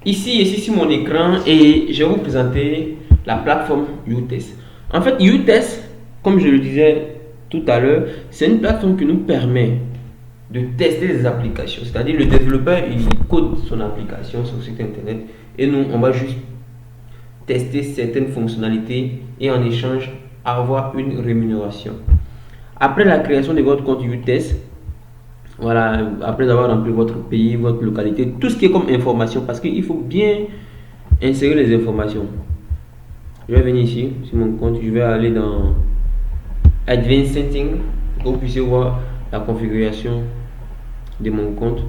Ici sur mon écran et je vais vous présenter la plateforme UTest. En fait, UTest, comme je le disais tout à l'heure, c'est une plateforme qui nous permet de tester des applications. C'est-à-dire le développeur, il code son application sur le site internet et nous, on va juste tester certaines fonctionnalités et en échange avoir une rémunération. Après la création de votre compte UTest, voilà, après avoir rempli votre pays, votre localité, tout ce qui est comme information, parce qu'il faut bien insérer les informations. Je vais venir ici sur mon compte, je vais aller dans Advanced Settings pour que vous puissiez voir la configuration de mon compte.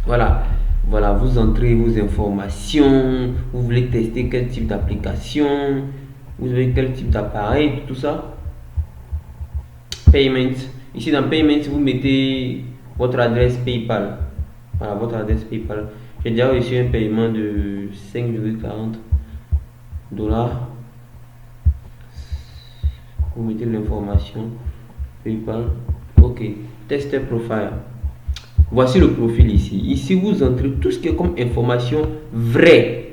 Voilà, voilà, vous entrez vos informations, vous voulez tester quel type d'application, vous avez quel type d'appareil, tout ça. Payment. Ici dans Payment, vous mettez votre adresse PayPal. Voilà, votre adresse PayPal. J'ai déjà reçu un paiement de 5,40 dollars. Vous mettez l'information PayPal. Ok. Tester profile. Voici le profil ici. Ici, vous entrez tout ce qui est comme information vraie.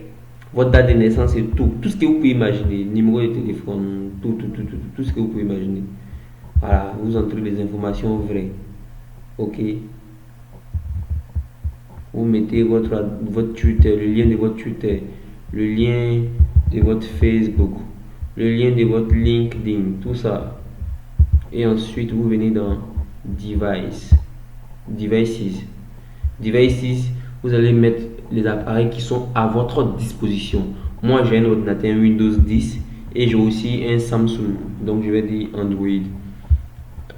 Votre date de naissance et tout. Tout ce que vous pouvez imaginer. Numéro de téléphone. Tout ce que vous pouvez imaginer. Voilà, vous entrez les informations vraies. Ok. Vous mettez votre Twitter, le lien de votre Twitter, le lien de votre Facebook, le lien de votre LinkedIn, tout ça. Et ensuite, vous venez dans Devices. Devices, vous allez mettre les appareils qui sont à votre disposition. Moi, j'ai un ordinateur Windows 10 et j'ai aussi un Samsung. Donc, je vais dire Android.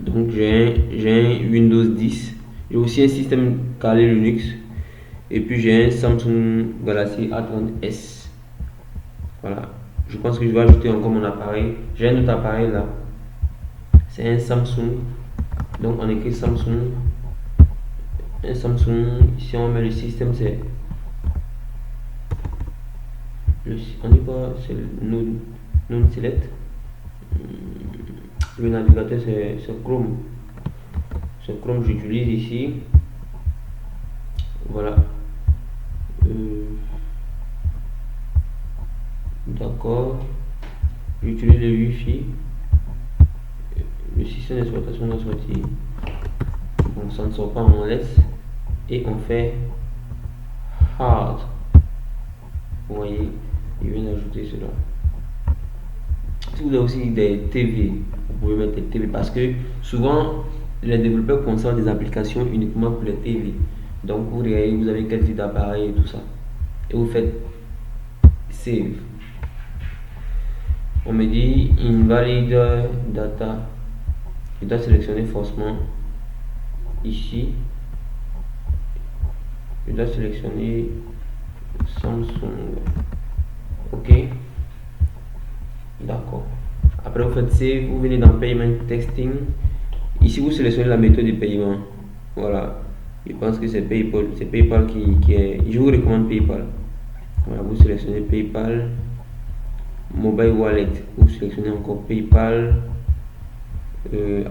Donc, j'ai un Windows 10. J'ai aussi un système Kali Linux. Et puis, j'ai un Samsung Galaxy A30s. Voilà. Je pense que je vais ajouter encore mon appareil. J'ai un autre appareil là. C'est un Samsung. Donc, on écrit Samsung. Un Samsung. Si on met le système, c'est. On dit quoi? C'est le Note Select. Le navigateur, c'est Chrome. C'est Chrome que j'utilise ici. Voilà. D'accord. J'utilise le Wi-Fi. Le système d'exploitation doit sortir. Donc ça ne sort pas, on laisse. Et on fait hard. Vous voyez, il vient d'ajouter cela. Si vous avez aussi des TV, vous pouvez mettre des TV parce que souvent les développeurs conçoivent des applications uniquement pour les TV. Donc vous regardez, vous avez quel type d'appareil et tout ça. Et vous faites save. On me dit invalid data. Je dois sélectionner forcément ici. Je dois sélectionner Samsung. Ok. D'accord. Après vous faites save, vous venez dans payment testing. Ici vous sélectionnez la méthode de paiement. Voilà. Je pense que c'est PayPal. C'est PayPal qui est. Je vous recommande PayPal. Voilà, vous sélectionnez PayPal. Mobile Wallet. Vous sélectionnez encore PayPal.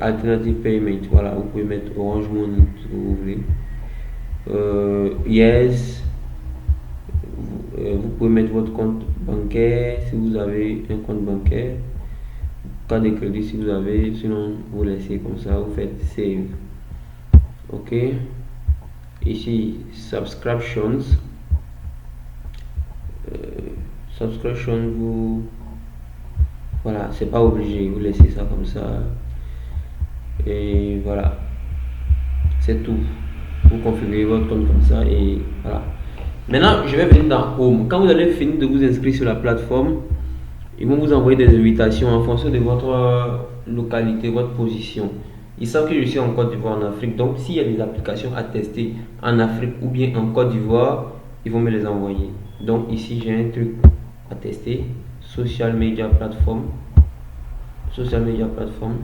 Alternative Payment. Voilà, vous pouvez mettre Orange Money si vous voulez. Yes. Vous pouvez mettre votre compte bancaire si vous avez un compte bancaire. Carte de crédit si vous avez. Sinon, vous laissez comme ça. Vous faites save. Ok. Ici, subscriptions. Subscription, vous. Voilà, c'est pas obligé. Vous laissez ça comme ça. Et voilà. C'est tout. Vous configurez votre compte comme ça et voilà. Maintenant, je vais venir dans Home. Quand vous allez finir de vous inscrire sur la plateforme, ils vont vous envoyer des invitations en fonction de votre localité, votre position. Ils savent que je suis en Côte d'Ivoire, en Afrique. Donc, s'il y a des applications à tester en Afrique ou bien en Côte d'Ivoire, ils vont me les envoyer. Donc, ici, j'ai un truc à tester. Social Media Platform. Social Media Platform.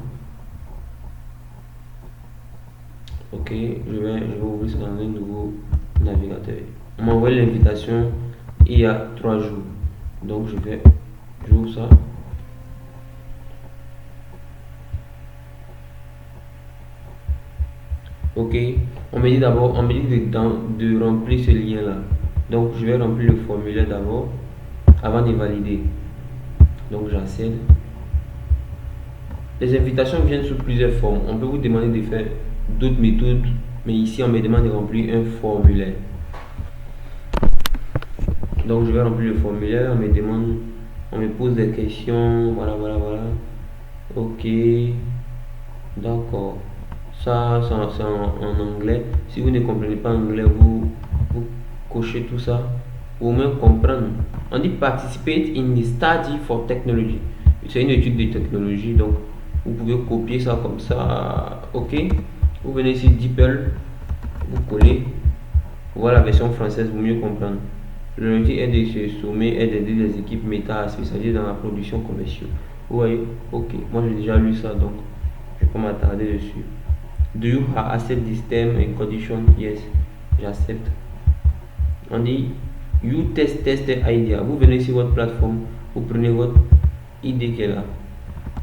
Ok, je vais ouvrir ça dans un nouveau navigateur. On m'a envoyé l'invitation il y a 3 jours. Donc j'ouvre ça. Ok, on me dit d'abord, de remplir ce lien là. Donc je vais remplir le formulaire d'abord avant de valider. Donc j'accède. Les invitations viennent sous plusieurs formes. On peut vous demander de faire d'autres méthodes, mais ici on me demande de remplir un formulaire. Donc je vais remplir le formulaire, on me demande, on me pose des questions, voilà. Ok, d'accord. Ça, c'est en anglais. Si vous ne comprenez pas anglais, vous cochez tout ça pour même comprendre. On dit participate in the study for technology. C'est une étude de technologie, donc vous pouvez copier ça comme ça. Ok, vous venez ici DeepL, vous collez. Voilà la version française pour mieux comprendre. L'objectif est de se sommer et d'aider les équipes méta à se spécialiser dans la production commerciale. Vous voyez, ok, moi j'ai déjà lu ça donc je vais pas m'attarder dessus. Do you accept this term and condition? Yes, j'accepte. On dit you test idea. Vous venez sur votre plateforme, vous prenez votre idée qui est là,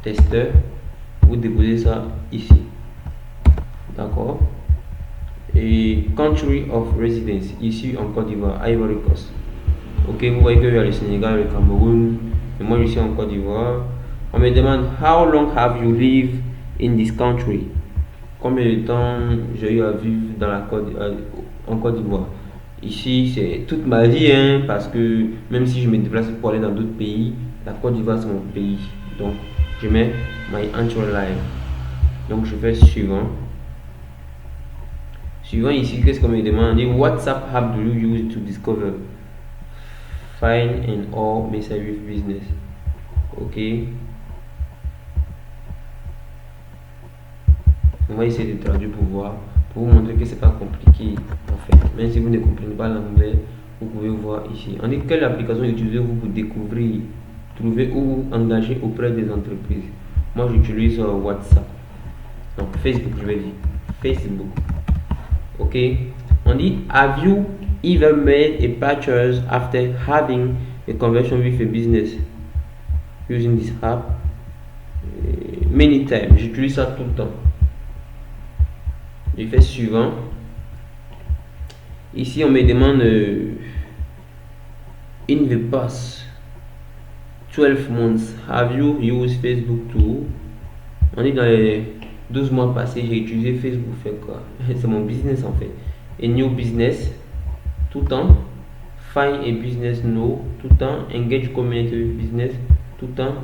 testeur, vous déposez ça ici. D'accord. Et country of residence, ici en Côte d'Ivoire, Ivory Coast. Ok, vous voyez qu'il y a le Sénégal, le Cameroun, et moi je suis en Côte d'Ivoire. On me demande how long have you lived in this country? Combien de temps j'ai eu à vivre dans en Côte d'Ivoire? Ici, c'est toute ma vie, hein, parce que même si je me déplace pour aller dans d'autres pays, la Côte d'Ivoire c'est mon pays. Donc, je mets my entire life. Donc, je fais suivant. Suivant ici, qu'est-ce qu'on me demande? WhatsApp app do you use to discover? Find and or message with business. Ok. On va essayer de traduire pour voir, pour vous montrer que c'est pas compliqué en fait. Même si vous ne comprenez pas l'anglais, vous pouvez voir ici. On dit quelle application utilisez-vous pour découvrir, trouver ou engager auprès des entreprises. Moi j'utilise WhatsApp. Donc Facebook, je vais dire Facebook. Ok. On dit have you ever made a purchase after having a conversation with a business using this app? Many times. J'utilise ça tout le temps. Je fais suivant. Ici, on me demande in the past 12 months, have you used Facebook too? On dit dans les 12 mois passés, j'ai utilisé Facebook. Faire quoi? C'est mon business en fait. A new business, tout le temps. Find a business, no, tout le temps. Engage community with business, tout le temps.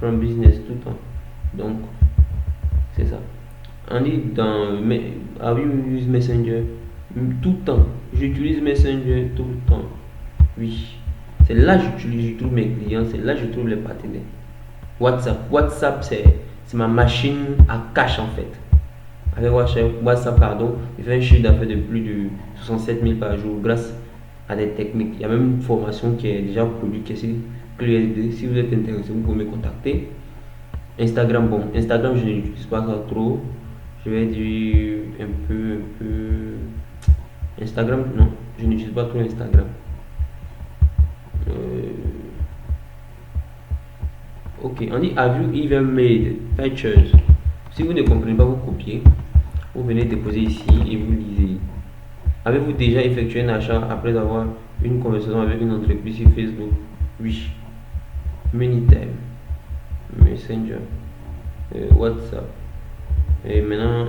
From business, tout le temps. Donc, c'est ça. On dit dans have you used Messenger? Tout le temps. J'utilise Messenger tout le temps. Oui. C'est là que je trouve mes clients, c'est là que je trouve les partenaires. WhatsApp, c'est ma machine à cash en fait. Avec WhatsApp, je fais un chiffre d'affaires de plus de 67 000 par jour grâce à des techniques. Il y a même une formation qui est déjà produite, qui est ClearSD. Si vous êtes intéressé, vous pouvez me contacter. Instagram, Instagram, je n'utilise pas ça trop. Je vais dire un peu. Instagram, non, je n'utilise pas trop Instagram. Ok, on dit have you ever made purchase? Si vous ne comprenez pas, vous copiez. Vous venez déposer ici et vous lisez. Avez-vous déjà effectué un achat après avoir une conversation avec une entreprise sur Facebook? Oui. Many times. Messenger. WhatsApp. Et maintenant,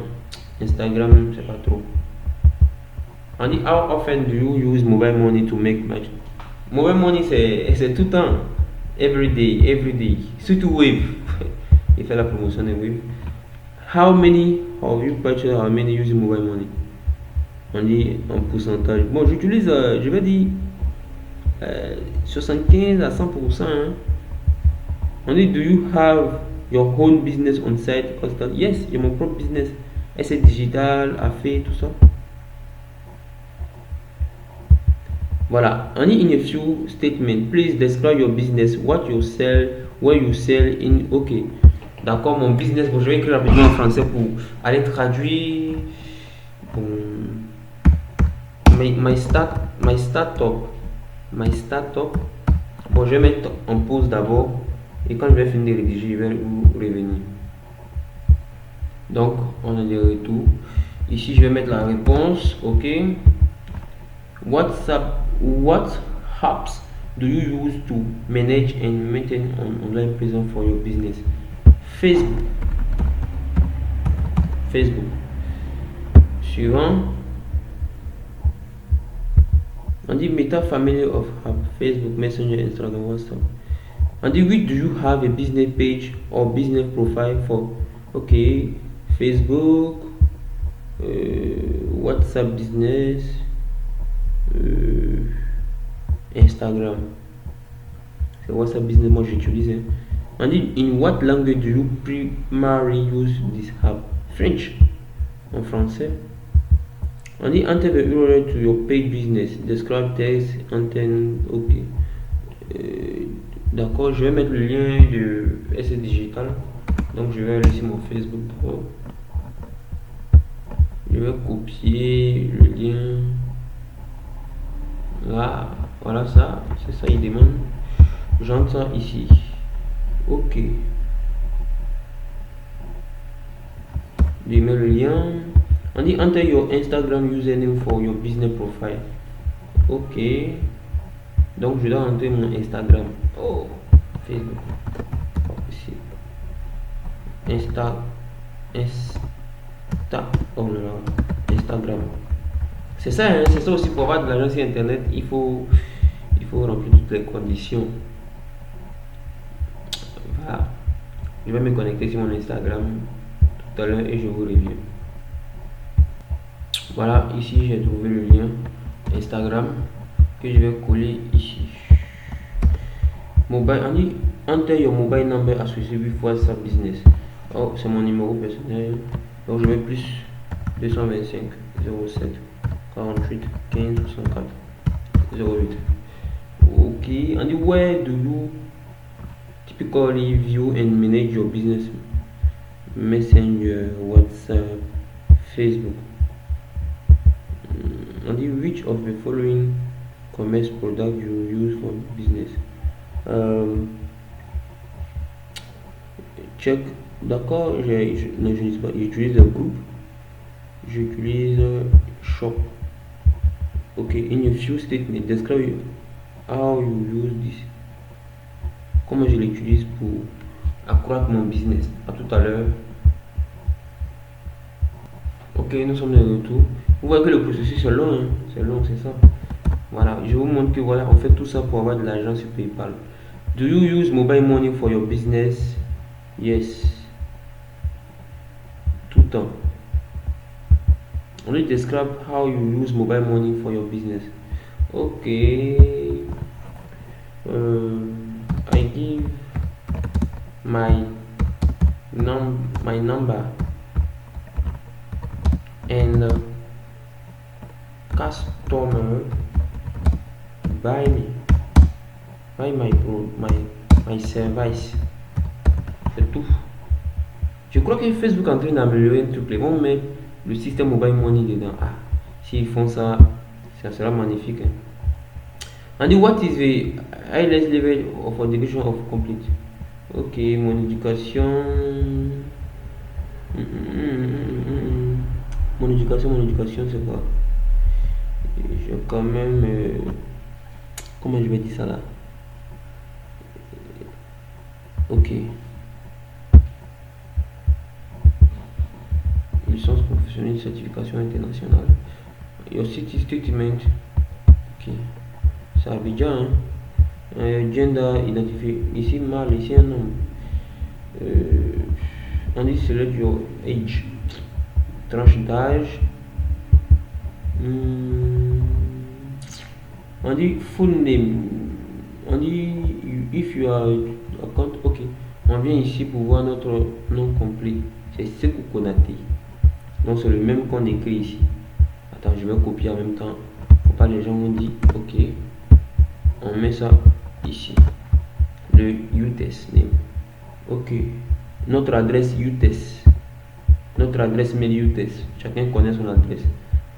Instagram, c'est pas trop. On dit how often do you use mobile money to make money? Mobile money, c'est tout le temps. Every day. Surtout Wave. Il fait la promotion de Wave. How many have you purchased? How many use mobile money? On dit en pourcentage. Bon, j'utilise, je vais dire 75 à 100%. Hein. On dit do you have your own business on site? Yes, j'ai mon propre business. Essai digital, affaires, tout ça. Voilà, on dit in a few statements, please describe your business, what you sell, where you sell in. Ok, d'accord, mon business. Bon, je vais écrire rapidement en français pour aller traduire. Bon, my startup. Bon, je vais mettre en pause d'abord et quand je vais finir de rédiger, je vais vous revenir. Donc, on a des retours. Ici, je vais mettre la réponse. Ok. WhatsApp What apps do you use to manage and maintain an online presence for your business? Facebook. Facebook. Suivant. On dit Meta family of apps, Facebook, Messenger, Instagram, WhatsApp. On dit which do you have a business page or business profile for? Ok, Facebook, WhatsApp business, Instagram. C'est WhatsApp business, moi j'utilise. On dit in what language do you primarily use this app? French, en français. On dit enter the URL to your page business, describe text, antenne, ok. D'accord, je vais mettre le lien de SS Digital. Donc je vais aller sur mon Facebook Pro. Je vais copier le lien. Là, voilà ça, c'est ça, il demande. J'entends ici. Ok. Je mets le lien. On dit enter your Instagram username for your business profile. Ok. Donc je dois entrer mon Instagram. Oh, Facebook. Pas possible. Oh là là. Instagram. C'est ça, hein, c'est ça aussi pour avoir de l'argent sur internet. Il faut remplir toutes les conditions. Voilà. Je vais me connecter sur mon Instagram tout à l'heure et je vous reviens. Voilà, ici j'ai trouvé le lien Instagram que je vais coller ici. Mobile, on dit enter your mobile number associé with WhatsApp business. Oh, c'est mon numéro personnel. Donc je mets plus 225 07 48 15 64 08. Ok, on dit where do you typically view and manage your business? Messenger, WhatsApp, Facebook. On dit which of the following commerce products you use for business? Check. D'accord, j'utilise pas. J'utilise le groupe. J'utilise shop. Ok, in a few statements, describe how you use this. Comment je l'utilise pour accroître mon business. À tout à l'heure. Ok, nous sommes de retour. Vous voyez que le processus est long, hein? C'est long, c'est ça. Voilà, je vous montre que voilà, on fait tout ça pour avoir de l'argent sur PayPal. Do you use mobile money for your business? Yes. Tout le temps. On dit describe how you use mobile money for your business. Ok. I give my number and customer buy my service. C'est tout. Je crois que Facebook est en train d'améliorer un truc. On met le système mobile money dedans. Ah, s'ils font ça, ça sera magnifique. Hein. And what is the highest level of education of complete? Ok, mon éducation. Mon éducation, c'est quoi? Je quand même. Comment je vais dire ça là? Ok. Licence professionnelle, certification internationale. Your city statement. Ok. C'est Abidjan. Hein? Gender identifié. Ici, mâle, ici, un homme. On dit select your age. Tranche d'âge. On dit full name. On dit if you are account. Ok. On vient ici pour voir notre nom complet. C'est Sekou Konaté. Donc c'est le même qu'on écrit ici. Attends, je vais copier en même temps. Faut pas les gens ont dit ok. On met ça ici. Le UTES name. Ok. Notre adresse UTES. Notre adresse mail UTES. Chacun connaît son adresse.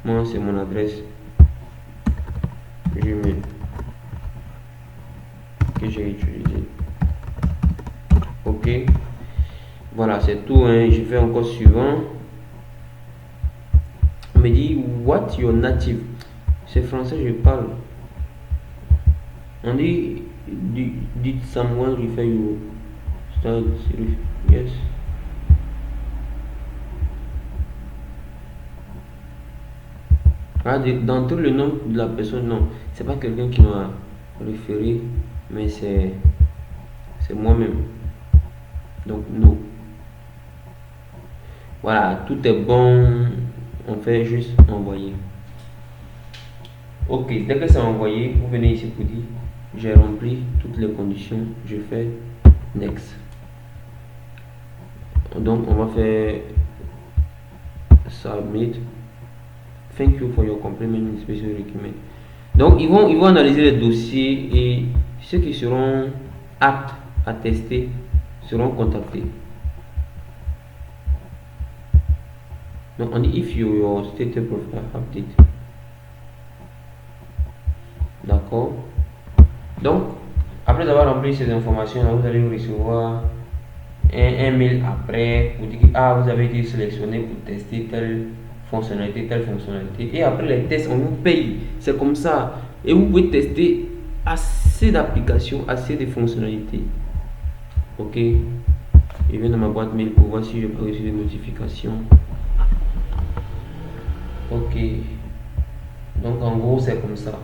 Moi c'est mon adresse Gmail que j'ai utilisé. Ok. Voilà, c'est tout. Hein. Je fais encore suivant. On me dit what your native. C'est français, je parle. On dit, did someone refer you? Start, yes. Ah, d'entrer le nom de la personne, non. C'est pas quelqu'un qui m'a référé, mais c'est moi-même. Donc, non. Voilà, tout est bon. On fait juste envoyer. Ok, dès que c'est envoyé, vous venez ici pour dire j'ai rempli toutes les conditions. Je fais next. Donc, on va faire submit. Thank you for your complement in special document. Donc, ils vont analyser les dossiers et ceux qui seront aptes à tester seront contactés. Donc, on dit if your status profile update. D'accord. Donc, après avoir rempli ces informations, vous allez recevoir un mail après pour dire que vous avez été sélectionné pour tester telle fonctionnalité. Et après les tests, on vous paye. C'est comme ça. Et vous pouvez tester assez d'applications, assez de fonctionnalités. Ok. Je viens dans ma boîte mail pour voir si je peux reçu des notifications. Ok. Donc en gros, c'est comme ça.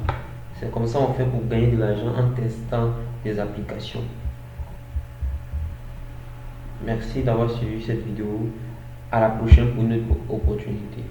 C'est comme ça on fait pour gagner de l'argent en testant des applications. Merci d'avoir suivi cette vidéo. À la prochaine pour une autre opportunité.